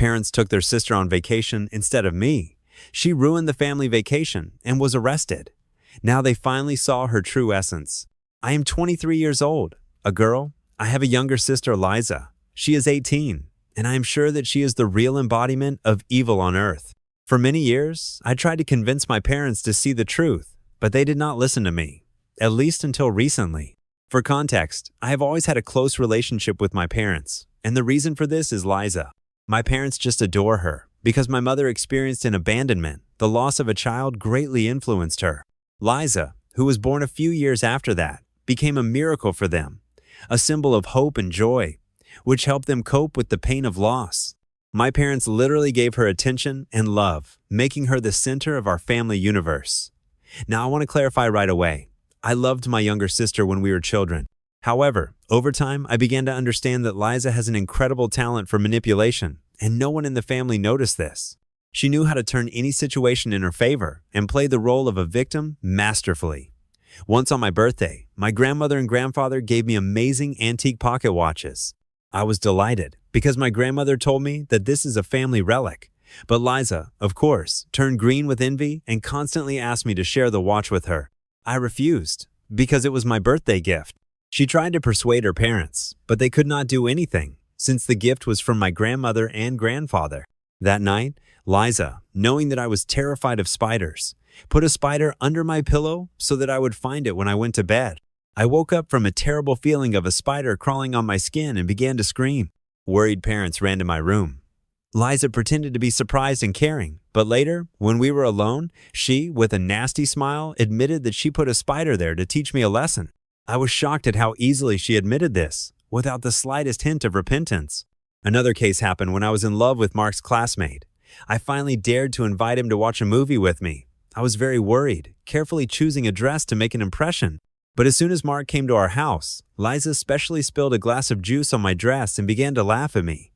parents took their sister on vacation instead of me. She ruined the family vacation and was arrested. Now they finally saw her true essence. I am 23 years old, a girl. I have a younger sister, Liza. She is 18, and I am sure that she is the real embodiment of evil on earth. For many years, I tried to convince my parents to see the truth, but they did not listen to me, at least until recently. For context, I have always had a close relationship with my parents, and the reason for this is Liza. My parents just adore her, because my mother experienced an abandonment. The loss of a child greatly influenced her. Liza, who was born a few years after that, became a miracle for them, a symbol of hope and joy, which helped them cope with the pain of loss. My parents literally gave her attention and love, making her the center of our family universe. Now I want to clarify right away. I loved my younger sister when we were children. However, over time, I began to understand that Liza has an incredible talent for manipulation, and no one in the family noticed this. She knew how to turn any situation in her favor and play the role of a victim masterfully. Once on my birthday, my grandmother and grandfather gave me amazing antique pocket watches. I was delighted because my grandmother told me that this is a family relic. But Liza, of course, turned green with envy and constantly asked me to share the watch with her. I refused because it was my birthday gift. She tried to persuade her parents, but they could not do anything since the gift was from my grandmother and grandfather. That night, Liza, knowing that I was terrified of spiders, put a spider under my pillow so that I would find it when I went to bed. I woke up from a terrible feeling of a spider crawling on my skin and began to scream. Worried parents ran to my room. Liza pretended to be surprised and caring, but later, when we were alone, she, with a nasty smile, admitted that she put a spider there to teach me a lesson. I was shocked at how easily she admitted this, without the slightest hint of repentance. Another case happened when I was in love with Mark's classmate. I finally dared to invite him to watch a movie with me. I was very worried, carefully choosing a dress to make an impression. But as soon as Mark came to our house, Liza specially spilled a glass of juice on my dress and began to laugh at me.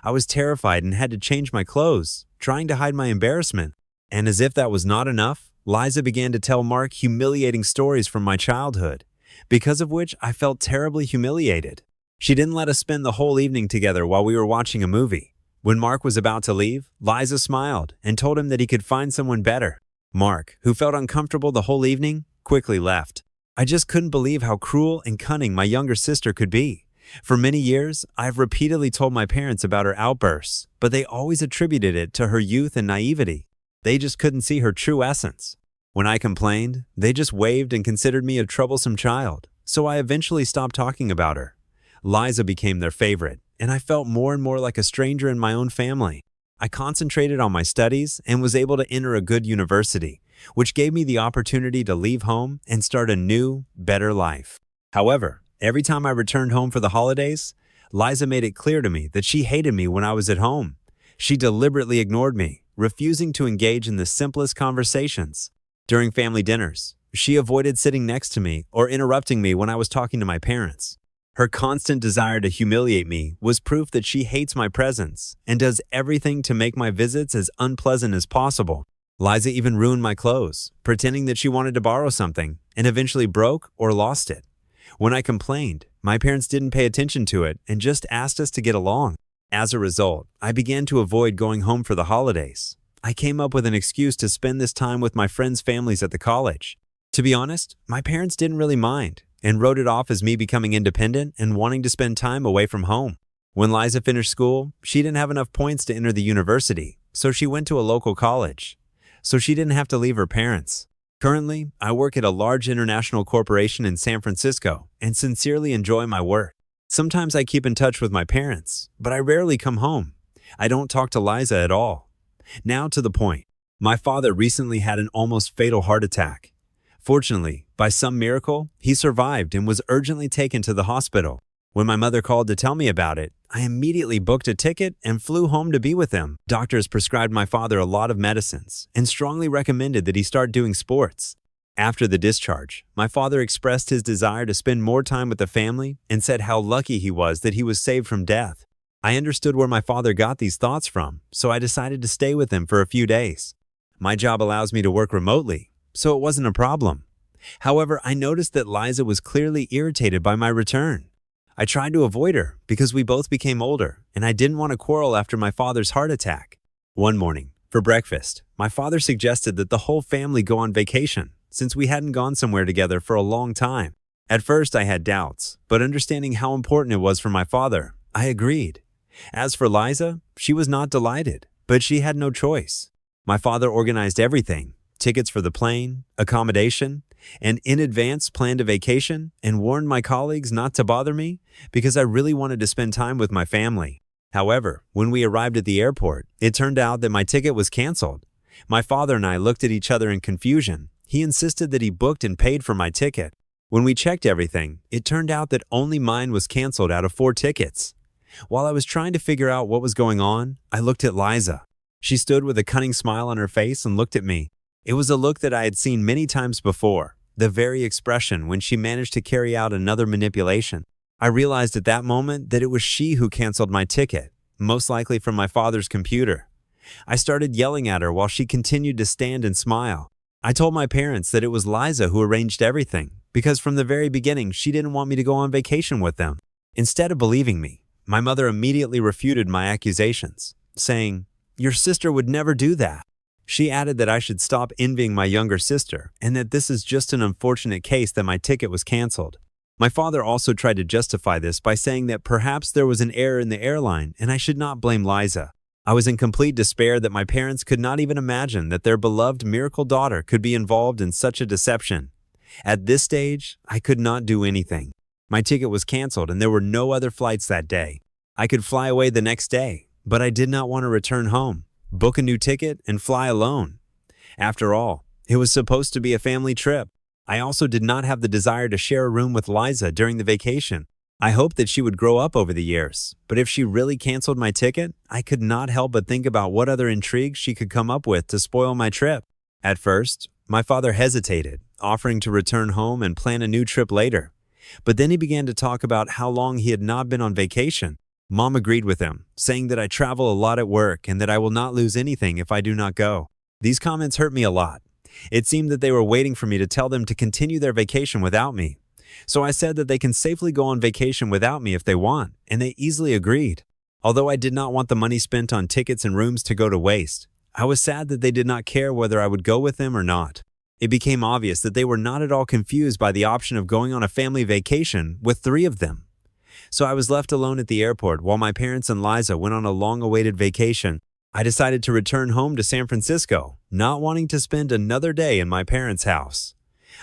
I was terrified and had to change my clothes, trying to hide my embarrassment. And as if that was not enough, Liza began to tell Mark humiliating stories from my childhood, because of which I felt terribly humiliated. She didn't let us spend the whole evening together while we were watching a movie. When Mark was about to leave, Liza smiled and told him that he could find someone better. Mark, who felt uncomfortable the whole evening, quickly left. I just couldn't believe how cruel and cunning my younger sister could be. For many years, I've repeatedly told my parents about her outbursts, but they always attributed it to her youth and naivety. They just couldn't see her true essence. When I complained, they just waved and considered me a troublesome child, so I eventually stopped talking about her. Liza became their favorite, and I felt more and more like a stranger in my own family. I concentrated on my studies and was able to enter a good university, which gave me the opportunity to leave home and start a new, better life. However, every time I returned home for the holidays, Liza made it clear to me that she hated me when I was at home. She deliberately ignored me, refusing to engage in the simplest conversations. During family dinners, she avoided sitting next to me or interrupting me when I was talking to my parents. Her constant desire to humiliate me was proof that she hates my presence and does everything to make my visits as unpleasant as possible. Liza even ruined my clothes, pretending that she wanted to borrow something, and eventually broke or lost it. When I complained, my parents didn't pay attention to it and just asked us to get along. As a result, I began to avoid going home for the holidays. I came up with an excuse to spend this time with my friends' families at the college. To be honest, my parents didn't really mind and wrote it off as me becoming independent and wanting to spend time away from home. When Liza finished school, she didn't have enough points to enter the university, so she went to a local college. So she didn't have to leave her parents. Currently, I work at a large international corporation in San Francisco and sincerely enjoy my work. Sometimes I keep in touch with my parents, but I rarely come home. I don't talk to Liza at all. Now to the point. My father recently had an almost fatal heart attack. Fortunately, by some miracle, he survived and was urgently taken to the hospital. When my mother called to tell me about it, I immediately booked a ticket and flew home to be with him. Doctors prescribed my father a lot of medicines and strongly recommended that he start doing sports. After the discharge, my father expressed his desire to spend more time with the family and said how lucky he was that he was saved from death. I understood where my father got these thoughts from, so I decided to stay with him for a few days. My job allows me to work remotely, so it wasn't a problem. However, I noticed that Liza was clearly irritated by my return. I tried to avoid her because we both became older and I didn't want to quarrel after my father's heart attack. One morning, for breakfast, my father suggested that the whole family go on vacation since we hadn't gone somewhere together for a long time. At first, I had doubts, but understanding how important it was for my father, I agreed. As for Liza, she was not delighted, but she had no choice. My father organized everything: tickets for the plane, accommodation, and in advance planned a vacation and warned my colleagues not to bother me because I really wanted to spend time with my family. However, when we arrived at the airport, it turned out that my ticket was canceled. My father and I looked at each other in confusion. He insisted that he booked and paid for my ticket. When we checked everything, it turned out that only mine was canceled out of 4 tickets. While I was trying to figure out what was going on, I looked at Liza. She stood with a cunning smile on her face and looked at me. It was a look that I had seen many times before, the very expression when she managed to carry out another manipulation. I realized at that moment that it was she who canceled my ticket, most likely from my father's computer. I started yelling at her while she continued to stand and smile. I told my parents that it was Liza who arranged everything, because from the very beginning she didn't want me to go on vacation with them. Instead of believing me, my mother immediately refuted my accusations, saying, "Your sister would never do that." She added that I should stop envying my younger sister and that this is just an unfortunate case that my ticket was canceled. My father also tried to justify this by saying that perhaps there was an error in the airline and I should not blame Liza. I was in complete despair that my parents could not even imagine that their beloved miracle daughter could be involved in such a deception. At this stage, I could not do anything. My ticket was canceled and there were no other flights that day. I could fly away the next day, but I did not want to return home, book a new ticket, and fly alone. After all, it was supposed to be a family trip. I also did not have the desire to share a room with Liza during the vacation. I hoped that she would grow up over the years, but if she really canceled my ticket, I could not help but think about what other intrigues she could come up with to spoil my trip. At first, my father hesitated, offering to return home and plan a new trip later. But then he began to talk about how long he had not been on vacation. Mom agreed with him, saying that I travel a lot at work and that I will not lose anything if I do not go. These comments hurt me a lot. It seemed that they were waiting for me to tell them to continue their vacation without me. So I said that they can safely go on vacation without me if they want, and they easily agreed. Although I did not want the money spent on tickets and rooms to go to waste, I was sad that they did not care whether I would go with them or not. It became obvious that they were not at all confused by the option of going on a family vacation with 3 of them. So I was left alone at the airport while my parents and Liza went on a long-awaited vacation. I decided to return home to San Francisco, not wanting to spend another day in my parents' house.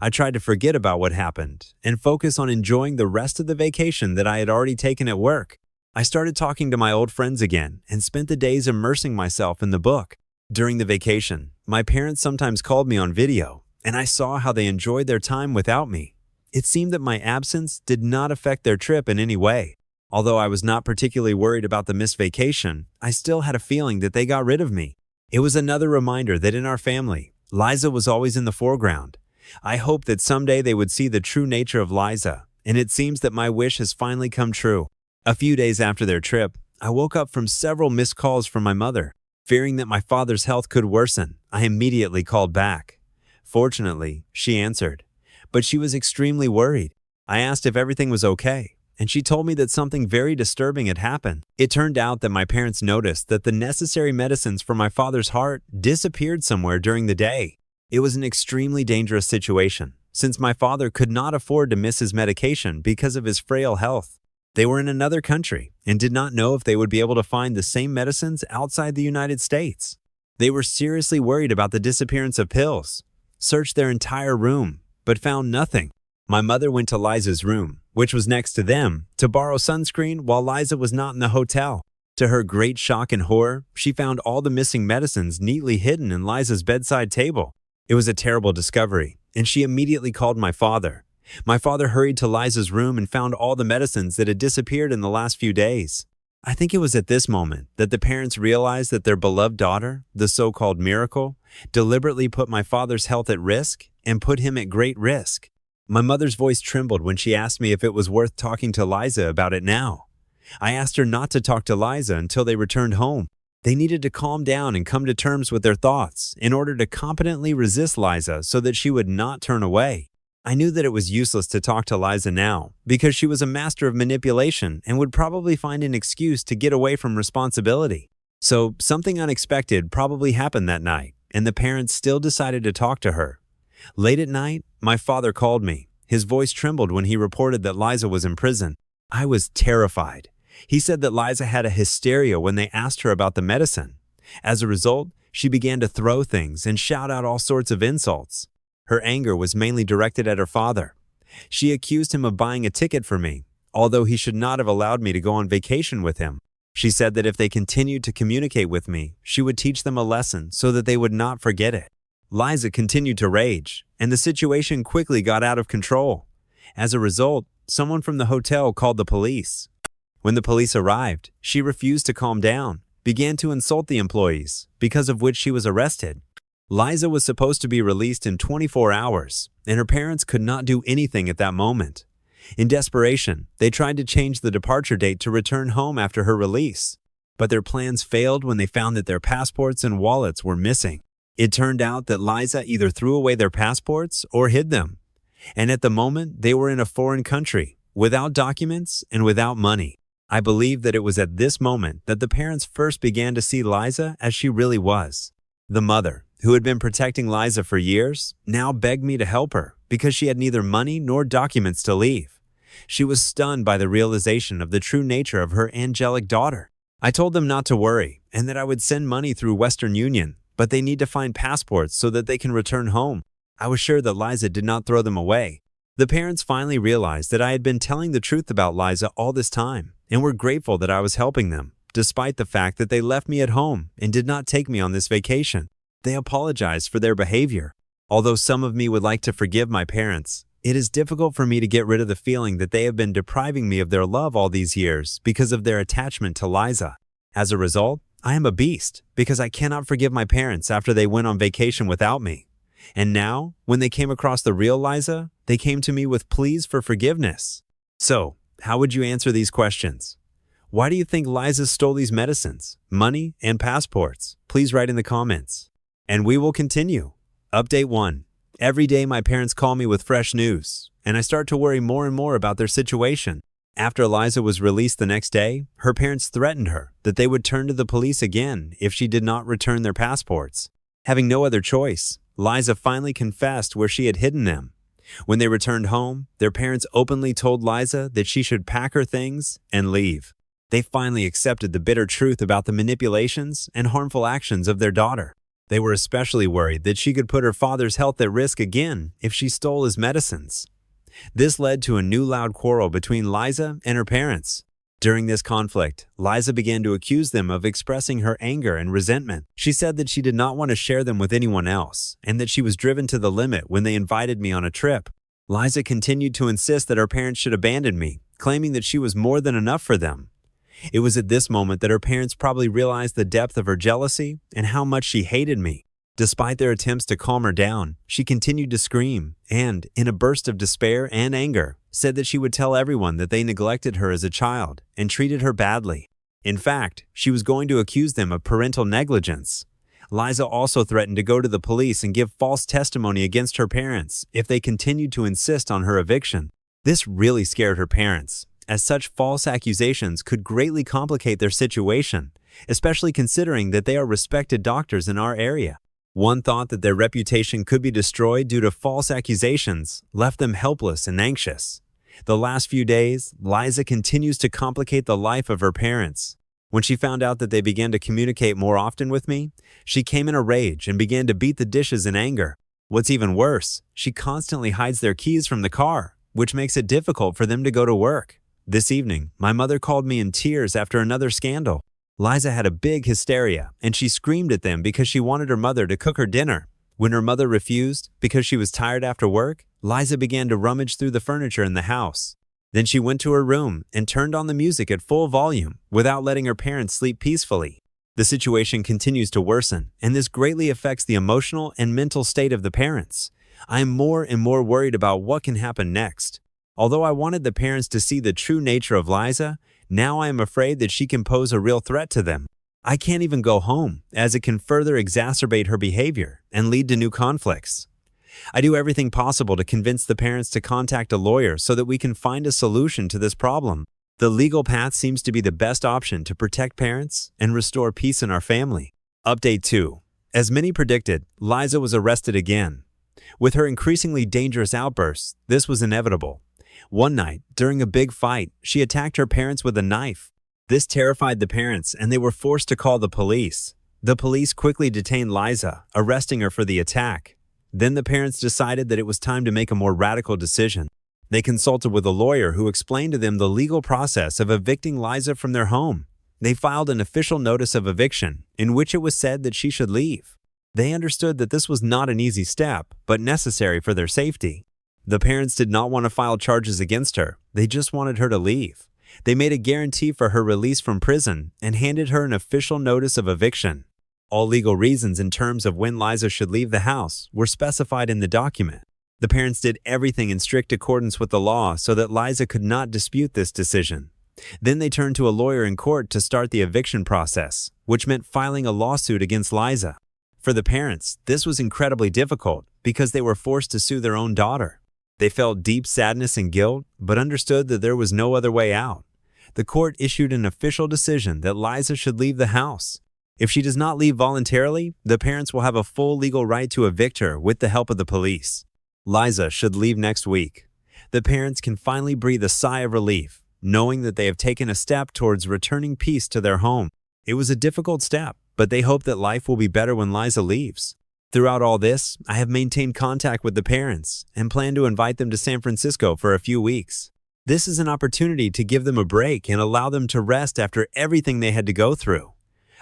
I tried to forget about what happened and focus on enjoying the rest of the vacation that I had already taken at work. I started talking to my old friends again and spent the days immersing myself in the book. During the vacation, my parents sometimes called me on video, and I saw how they enjoyed their time without me. It seemed that my absence did not affect their trip in any way. Although I was not particularly worried about the missed vacation, I still had a feeling that they got rid of me. It was another reminder that in our family, Liza was always in the foreground. I hoped that someday they would see the true nature of Liza, and it seems that my wish has finally come true. A few days after their trip, I woke up from several missed calls from my mother. Fearing that my father's health could worsen, I immediately called back. Fortunately, she answered, but she was extremely worried. I asked if everything was okay, and she told me that something very disturbing had happened. It turned out that my parents noticed that the necessary medicines for my father's heart disappeared somewhere during the day. It was an extremely dangerous situation, since my father could not afford to miss his medication because of his frail health. They were in another country and did not know if they would be able to find the same medicines outside the United States. They were seriously worried about the disappearance of pills, searched their entire room, but found nothing. My mother went to Liza's room, which was next to them, to borrow sunscreen while Liza was not in the hotel. To her great shock and horror, she found all the missing medicines neatly hidden in Liza's bedside table. It was a terrible discovery, and she immediately called my father. My father hurried to Liza's room and found all the medicines that had disappeared in the last few days. I think it was at this moment that the parents realized that their beloved daughter, the so-called miracle, deliberately put my father's health at risk and put him at great risk. My mother's voice trembled when she asked me if it was worth talking to Liza about it now. I asked her not to talk to Liza until they returned home. They needed to calm down and come to terms with their thoughts in order to competently resist Liza so that she would not turn away. I knew that it was useless to talk to Liza now because she was a master of manipulation and would probably find an excuse to get away from responsibility. So something unexpected probably happened that night, and the parents still decided to talk to her. Late at night, my father called me. His voice trembled when he reported that Liza was in prison. I was terrified. He said that Liza had a hysteria when they asked her about the medicine. As a result, she began to throw things and shout out all sorts of insults. Her anger was mainly directed at her father. She accused him of buying a ticket for me, although he should not have allowed me to go on vacation with him. She said that if they continued to communicate with me, she would teach them a lesson so that they would not forget it. Liza continued to rage, and the situation quickly got out of control. As a result, someone from the hotel called the police. When the police arrived, she refused to calm down, began to insult the employees, because of which she was arrested. Liza was supposed to be released in 24 hours, and her parents could not do anything at that moment. In desperation, they tried to change the departure date to return home after her release, but their plans failed when they found that their passports and wallets were missing. It turned out that Liza either threw away their passports or hid them, and at the moment they were in a foreign country, without documents and without money. I believe that it was at this moment that the parents first began to see Liza as she really was. The mother, who had been protecting Liza for years, now begged me to help her because she had neither money nor documents to leave. She was stunned by the realization of the true nature of her angelic daughter. I told them not to worry and that I would send money through Western Union, but they need to find passports so that they can return home. I was sure that Liza did not throw them away. The parents finally realized that I had been telling the truth about Liza all this time and were grateful that I was helping them, despite the fact that they left me at home and did not take me on this vacation. They apologized for their behavior. Although some of me would like to forgive my parents, it is difficult for me to get rid of the feeling that they have been depriving me of their love all these years because of their attachment to Liza. As a result, I am a beast because I cannot forgive my parents after they went on vacation without me. And now, when they came across the real Liza, they came to me with pleas for forgiveness. So, how would you answer these questions? Why do you think Liza stole these medicines, money, and passports? Please write in the comments. And we will continue. Update 1. Every day my parents call me with fresh news, and I start to worry more and more about their situation. After Liza was released the next day, her parents threatened her that they would turn to the police again if she did not return their passports. Having no other choice, Liza finally confessed where she had hidden them. When they returned home, their parents openly told Liza that she should pack her things and leave. They finally accepted the bitter truth about the manipulations and harmful actions of their daughter. They were especially worried that she could put her father's health at risk again if she stole his medicines. This led to a new loud quarrel between Liza and her parents. During this conflict, Liza began to accuse them of expressing her anger and resentment. She said that she did not want to share them with anyone else, and that she was driven to the limit when they invited me on a trip. Liza continued to insist that her parents should abandon me, claiming that she was more than enough for them. It was at this moment that her parents probably realized the depth of her jealousy and how much she hated me. Despite their attempts to calm her down, she continued to scream and, in a burst of despair and anger, said that she would tell everyone that they neglected her as a child and treated her badly. In fact, she was going to accuse them of parental negligence. Liza also threatened to go to the police and give false testimony against her parents if they continued to insist on her eviction. This really scared her parents, as such false accusations could greatly complicate their situation, especially considering that they are respected doctors in our area. One thought that their reputation could be destroyed due to false accusations left them helpless and anxious. The last few days, Liza continues to complicate the life of her parents. When she found out that they began to communicate more often with me, she came in a rage and began to beat the dishes in anger. What's even worse, she constantly hides their keys from the car, which makes it difficult for them to go to work. This evening, my mother called me in tears after another scandal. Liza had a big hysteria, and she screamed at them because she wanted her mother to cook her dinner. When her mother refused because she was tired after work, Liza began to rummage through the furniture in the house. Then she went to her room and turned on the music at full volume without letting her parents sleep peacefully. The situation continues to worsen, and this greatly affects the emotional and mental state of the parents. I am more and more worried about what can happen next. Although I wanted the parents to see the true nature of Liza, now I am afraid that she can pose a real threat to them. I can't even go home, as it can further exacerbate her behavior and lead to new conflicts. I do everything possible to convince the parents to contact a lawyer so that we can find a solution to this problem. The legal path seems to be the best option to protect parents and restore peace in our family. Update 2. As many predicted, Liza was arrested again. With her increasingly dangerous outbursts, this was inevitable. One night, during a big fight, she attacked her parents with a knife. This terrified the parents, and they were forced to call the police. The police quickly detained Liza, arresting her for the attack. Then the parents decided that it was time to make a more radical decision. They consulted with a lawyer who explained to them the legal process of evicting Liza from their home. They filed an official notice of eviction, in which it was said that she should leave. They understood that this was not an easy step, but necessary for their safety. The parents did not want to file charges against her, they just wanted her to leave. They made a guarantee for her release from prison and handed her an official notice of eviction. All legal reasons in terms of when Liza should leave the house were specified in the document. The parents did everything in strict accordance with the law so that Liza could not dispute this decision. Then they turned to a lawyer in court to start the eviction process, which meant filing a lawsuit against Liza. For the parents, this was incredibly difficult because they were forced to sue their own daughter. They felt deep sadness and guilt, but understood that there was no other way out. The court issued an official decision that Liza should leave the house. If she does not leave voluntarily, the parents will have a full legal right to evict her with the help of the police. Liza should leave next week. The parents can finally breathe a sigh of relief, knowing that they have taken a step towards returning peace to their home. It was a difficult step, but they hope that life will be better when Liza leaves. Throughout all this, I have maintained contact with the parents and plan to invite them to San Francisco for a few weeks. This is an opportunity to give them a break and allow them to rest after everything they had to go through.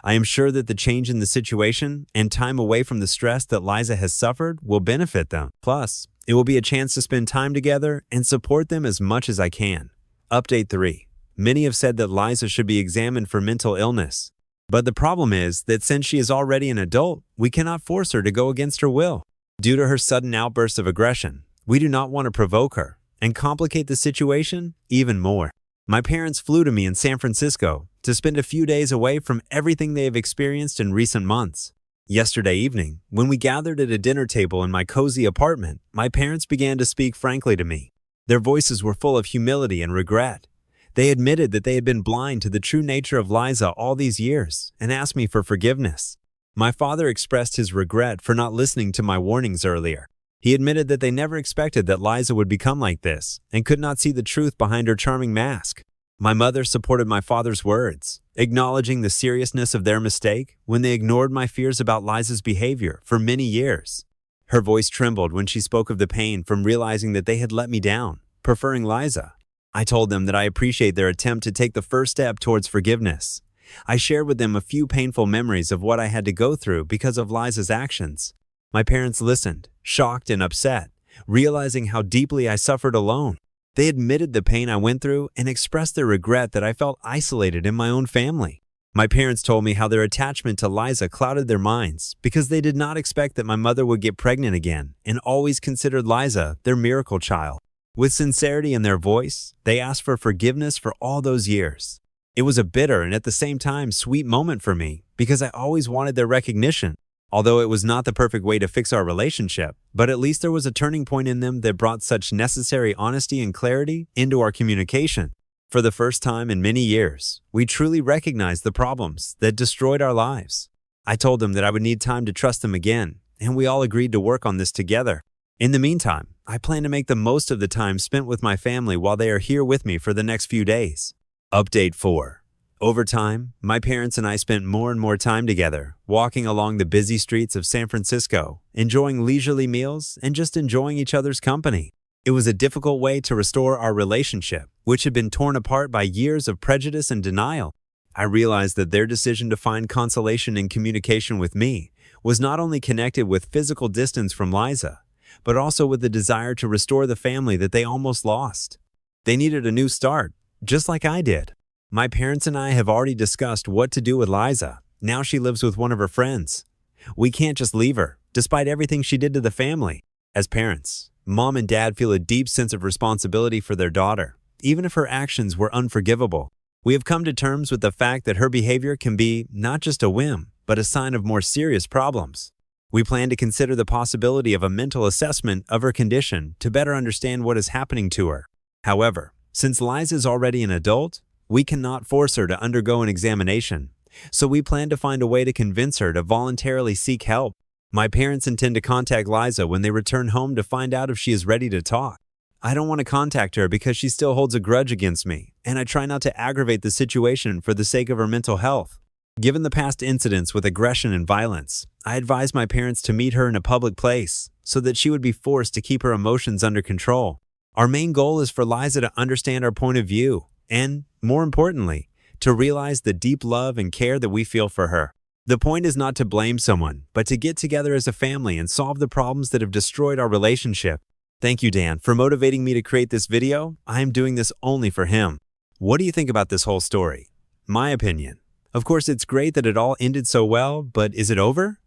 I am sure that the change in the situation and time away from the stress that Liza has suffered will benefit them. Plus, it will be a chance to spend time together and support them as much as I can. Update 3. Many have said that Liza should be examined for mental illness. But the problem is that since she is already an adult, we cannot force her to go against her will. Due to her sudden outbursts of aggression, we do not want to provoke her and complicate the situation even more. My parents flew to me in San Francisco to spend a few days away from everything they have experienced in recent months. Yesterday evening, when we gathered at a dinner table in my cozy apartment, my parents began to speak frankly to me. Their voices were full of humility and regret. They admitted that they had been blind to the true nature of Liza all these years and asked me for forgiveness. My father expressed his regret for not listening to my warnings earlier. He admitted that they never expected that Liza would become like this and could not see the truth behind her charming mask. My mother supported my father's words, acknowledging the seriousness of their mistake when they ignored my fears about Liza's behavior for many years. Her voice trembled when she spoke of the pain from realizing that they had let me down, preferring Liza. I told them that I appreciate their attempt to take the first step towards forgiveness. I shared with them a few painful memories of what I had to go through because of Liza's actions. My parents listened, shocked and upset, realizing how deeply I suffered alone. They admitted the pain I went through and expressed their regret that I felt isolated in my own family. My parents told me how their attachment to Liza clouded their minds because they did not expect that my mother would get pregnant again and always considered Liza their miracle child. With sincerity in their voice, they asked for forgiveness for all those years. It was a bitter and at the same time sweet moment for me because I always wanted their recognition. Although it was not the perfect way to fix our relationship, but at least there was a turning point in them that brought such necessary honesty and clarity into our communication. For the first time in many years, we truly recognized the problems that destroyed our lives. I told them that I would need time to trust them again, and we all agreed to work on this together. In the meantime, I plan to make the most of the time spent with my family while they are here with me for the next few days. Update 4. Over time, my parents and I spent more and more time together, walking along the busy streets of San Francisco, enjoying leisurely meals, and just enjoying each other's company. It was a difficult way to restore our relationship, which had been torn apart by years of prejudice and denial. I realized that their decision to find consolation in communication with me was not only connected with physical distance from Liza, but also with the desire to restore the family that they almost lost. They needed a new start, just like I did. My parents and I have already discussed what to do with Liza. Now she lives with one of her friends. We can't just leave her, despite everything she did to the family. As parents, Mom and Dad feel a deep sense of responsibility for their daughter, even if her actions were unforgivable. We have come to terms with the fact that her behavior can be not just a whim, but a sign of more serious problems. We plan to consider the possibility of a mental assessment of her condition to better understand what is happening to her. However, since Liza is already an adult, we cannot force her to undergo an examination, so we plan to find a way to convince her to voluntarily seek help. My parents intend to contact Liza when they return home to find out if she is ready to talk. I don't want to contact her because she still holds a grudge against me, and I try not to aggravate the situation for the sake of her mental health. Given the past incidents with aggression and violence, I advised my parents to meet her in a public place so that she would be forced to keep her emotions under control. Our main goal is for Liza to understand our point of view and, more importantly, to realize the deep love and care that we feel for her. The point is not to blame someone, but to get together as a family and solve the problems that have destroyed our relationship. Thank you, Dan, for motivating me to create this video. I am doing this only for him. What do you think about this whole story? My opinion. Of course, it's great that it all ended so well, but is it over?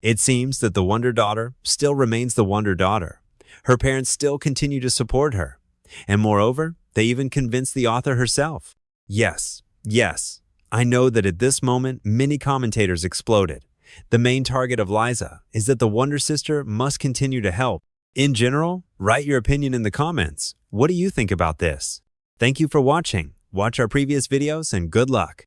It seems that the Wonder Daughter still remains the Wonder Daughter. Her parents still continue to support her. And moreover, they even convinced the author herself. Yes, I know that at this moment, many commentators exploded. The main target of Liza is that the Wonder Sister must continue to help. In general, write your opinion in the comments. What do you think about this? Thank you for watching. Watch our previous videos and good luck.